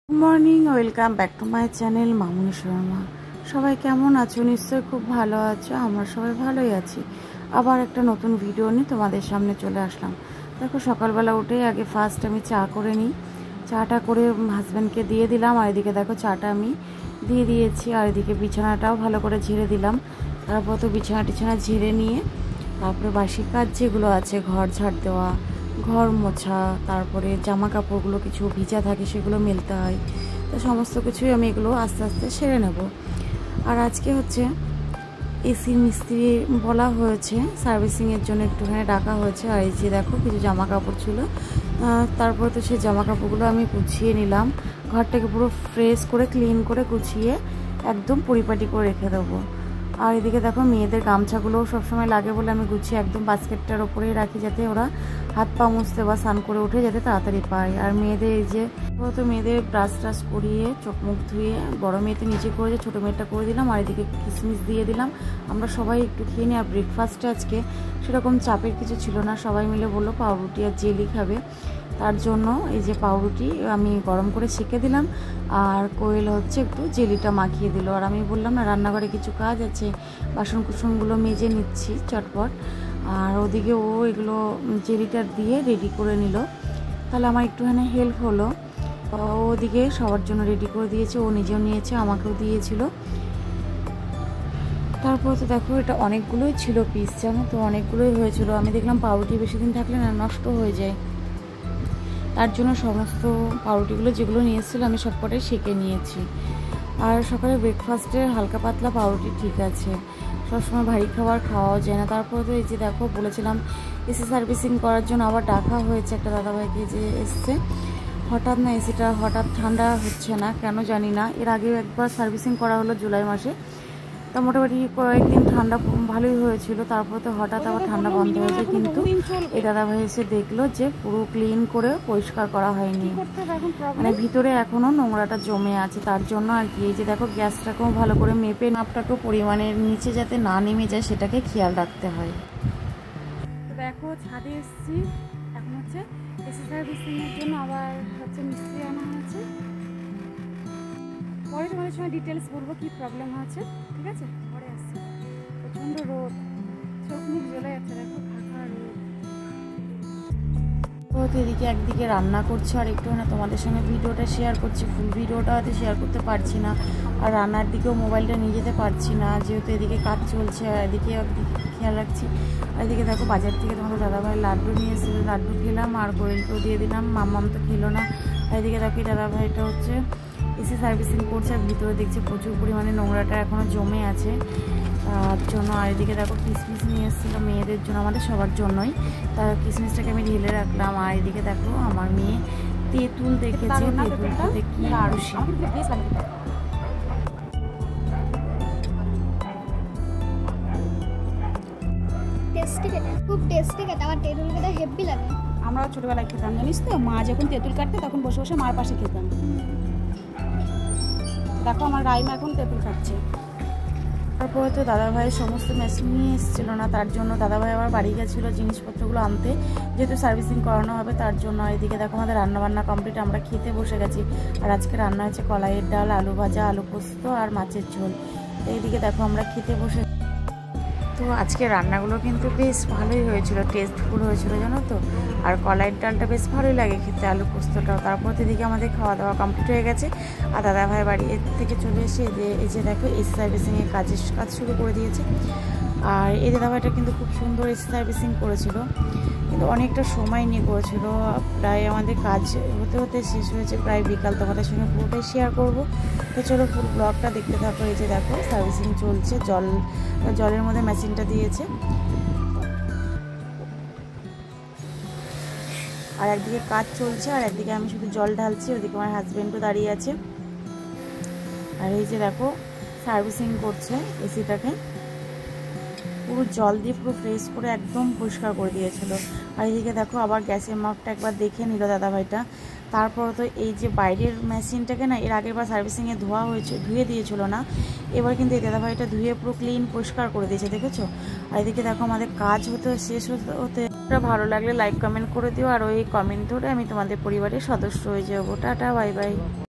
Good morning, welcome back to my channel মামুনি শর্মা। সবাই কেমন আছো? নিশ্চয়ই খুব ভালো আছো। আমরা সবাই ভালোই আছি। আবার একটা নতুন ভিডিও নিয়ে তোমাদের সামনে চলে আসলাম। দেখো, সকালবেলা উঠেই আগে ফার্স্ট আমি চা করে নিই। চাটা করে হাজব্যান্ডকে দিয়ে দিলাম, আর এদিকে দেখো চাটা আমি দিয়ে দিয়েছি, আর এদিকে বিছানাটাও ভালো করে ঝেড়ে দিলাম। তারপর তো বিছানা ঝেড়ে নিয়ে তারপরে বাসি কাজ যেগুলো আছে, ঘর ঝাড় দেওয়া, ঘর মোছা, তারপরে জামা কাপড়গুলো কিছু ভিজা থাকে সেগুলো মেলতে হয়। তো সমস্ত কিছুই আমি এগুলো আস্তে আস্তে সেরে নেব। আর আজকে হচ্ছে এসি মিস্ত্রি বলা হয়েছে, সার্ভিসিংয়ের জন্য একটুখানি ডাকা হয়েছে। আর এই যে দেখো কিছু জামা কাপড় ছিল, তারপরে তো সেই জামা কাপড়গুলো আমি গুছিয়ে নিলাম। ঘরটাকে পুরো ফ্রেশ করে ক্লিন করে গুছিয়ে একদম পরিপাটি করে রেখে দেবো। আর এদিকে দেখো মেয়েদের গামছাগুলোও সবসময় লাগে বলে আমি গুছিয়ে একদম বাস্কেটটার ওপরেই রাখি, যাতে ওরা হাত পা মুছতে বা স্নান করে উঠে যাতে তাড়াতাড়ি পায়। আর মেয়েদের এই যে তো মেয়েদের ব্রাশ ট্রাশ করিয়ে চোখ মুখ ধুয়ে বড় মেয়েতে নিচে করে যে ছোটো মেয়েটা করে দিলাম, আর এদিকে কিশমিশ দিয়ে দিলাম। আমরা সবাই একটু খেয়ে নিই। আর ব্রেকফাস্টে আজকে সেরকম চাপের কিছু ছিল না, সবাই মিলে বললো পাউরুটি আর জেলি খাবে। তার জন্য এই যে পাউরুটি আমি গরম করে সেঁকে দিলাম, আর কোয়েল হচ্ছে একটু জেলিটা মাখিয়ে দিল। আর আমি বললাম না, রান্নাঘরে কিছু কাজ আছে, বাসন কুসনগুলো মেজে নিচ্ছি চটপট। আর ওদিকে ও এগুলো জেলিটা দিয়ে রেডি করে নিল, তাহলে আমার একটুখানি হেল্প হলো। ওদিকে সবার জন্য রেডি করে দিয়েছে, ও নিজেও নিয়েছে, আমাকেও দিয়েছিল। তারপর তো দেখো এটা অনেকগুলোই ছিল পিস, জানো তো অনেকগুলোই হয়েছিল। আমি দেখলাম পাউরুটি বেশি দিন থাকলে না নষ্ট হয়ে যায়, তার জন্য সমস্ত পাউরুটিগুলো যেগুলো নিয়ে এসেছিলো আমি সবকটাই সেঁকে নিয়েছি। আর সকালে ব্রেকফাস্টে হালকা পাতলা পাউরুটি ঠিক আছে, সবসময় ভারী খাবার খাওয়াও যায় না। তারপরে তো এই যে দেখো বলেছিলাম এসি সার্ভিসিং করার জন্য আবার ডাকা হয়েছে একটা দাদাভাইকে, যে এসছে। হঠাৎ না এসিটা হঠাৎ ঠান্ডা হচ্ছে না, কেন জানি না। এর আগেও একবার সার্ভিসিং করা হলো জুলাই মাসে, তা মোটামুটি কয়েকদিন ঠান্ডা ভালোই হয়েছিল। তারপর তো হঠাৎ আবার ঠান্ডা বন্ধ হয়েছে, কিন্তু এই দাদাভাই এসে দেখলো যে পুরো ক্লিন করে পরিষ্কার করা হয়নি, মানে ভিতরে এখনও নোংরাটা জমে আছে। তার জন্য আর কি এই যে দেখো গ্যাসটাকেও ভালো করে মেপে মাপটাকেও পরিমাণের নিচে যাতে না নেমে যায় সেটাকে খেয়াল রাখতে হয়। দেখো ছাদে এসেছি, এখন হচ্ছে এসি সার্ভিসিংয়ের জন্য আবার হচ্ছে মিস্ত্রি আনা হয়েছে। পরে তোমাদের সঙ্গে ডিটেলস বলবো কী প্রবলেম হয়েছে, ঠিক আছে? পরে আসছে। প্রচণ্ড রোদ, চোখ মুখ জ্বলে যাচ্ছে, দেখো ফাঁকা রোদ। তো এদিকে একদিকে রান্না করছে, আর একটু না তোমাদের সঙ্গে ভিডিওটা শেয়ার করছি। ফুল ভিডিওটা হয়তো শেয়ার করতে পারছি না, আর রান্নার দিকেও মোবাইলটা নিয়ে যেতে পারছি না, যেহেতু এদিকে কাজ চলছে। আর এদিকে খেয়াল রাখছি। আর এদিকে দেখো বাজার থেকে তোমাদের দাদাভাই লাড্ডু নিয়ে এসেছিলো, লাড্ডু খেলাম, আর কোয়েলকেও দিয়ে দিলাম, মাম্মাম তো খেলো না। আর এদিকে দেখো দাদাভাইটা হচ্ছে এসি সার্ভিসিং করছে, আর ভিতরে দেখছি প্রচুর পরিমাণে নোংরাটা এখনও জমে আছে তার জন্য। আর এদিকে দেখো কিশমিশ নিয়ে এসেছিলো মেয়েদের জন্য, আমাদের সবার জন্যই। তার কিশমিশটাকে আমি ঢেলে রাখলাম। আর এদিকে দেখো আমার মেয়ে তেঁতুল দেখেছে, তেঁতুলটাতে কি খুশি। খুব টেস্টি খেতে, আমার তেঁতুল খেতে হেভি লাগে। আমরাও ছোটবেলায় খেতাম, জানিস তো, মা যখন তেঁতুল কাটতে তখন বসে বসে মার পাশে খেতাম। দেখো আমার রাইমা এখন তেঁতুল কাটছে। তারপরে তো দাদাভাইয়ের সমস্ত মেশিন নিয়ে এসেছিলো না, তার জন্য দাদাভাই আবার বাড়ি গেছিলো জিনিসপত্রগুলো আনতে, যেহেতু সার্ভিসিং করানো হবে তার জন্য। এদিকে দেখো আমাদের রান্নাবান্না কমপ্লিট, আমরা খেতে বসে গেছি। আর আজকে রান্না হয়েছে কলাইয়ের ডাল, আলু ভাজা, আলু পোস্ত আর মাছের ঝোল। এইদিকে দেখো আমরা খেতে বসে। তো আজকে রান্নাগুলো কিন্তু বেশ ভালোই হয়েছিল, টেস্টফুল হয়েছিল জানো তো। আর কলাইয়ের ডালটা বেশ ভালোই লাগে খেতে, আলু পোস্তটাও। তারপর এদিকে আমাদের খাওয়া দাওয়া কমপ্লিট হয়ে গেছে। আর দাদাভাই বাড়ি থেকে চলে এসে এই যে দেখো এসি সার্ভিসিংয়ের কাজ শুরু করে দিয়েছে। আর এই দাদাভাইটা কিন্তু খুব সুন্দর এসি সার্ভিসিং করেছিল, কিন্তু অনেকটা সময় নিয়ে করেছিল। প্রায় আমাদের কাজ হতে হতে শেষ হয়েছে প্রায় বিকাল, তোমাদের সঙ্গে পুরোটাই শেয়ার করব। তো চলো ফুল ব্লগটা দেখতে থাকো। এই যে দেখো সার্ভিসিং চলছে, জলের মধ্যে মেশিনটা দিয়েছে। আর একদিকে কাজ চলছে, আর একদিকে আমি শুধু জল ঢালছি, ওদিকে আমার হাজব্যান্ডও দাঁড়িয়ে আছে। আর এই যে দেখো সার্ভিসিং করছে এসিটাকে, পুরো জল দিয়ে পুরো ফ্রেশ করে একদম পরিষ্কার করে দিয়েছিল। আর এইদিকে দেখো আবার গ্যাসের মাপটা একবার দেখে নিল দাদাভাইটা। তারপর তো এই যে বাইরের মেশিনটাকে না এর আগের বার সার্ভিসিংয়ে ধুয়ে দিয়েছিল না, এবার কিন্তু এই দাদাভাইটা ধুয়ে পুরো ক্লিন পরিষ্কার করে দিয়েছে, দেখেছো? আর এদিকে দেখো আমাদের কাজ শেষ হতে ভালো লাগলে লাইক কমেন্ট করে দিও, আর ওই কমেন্ট ধরে আমি তোমাদের পরিবারের সদস্য হয়ে যাবো। Tata, bye bye.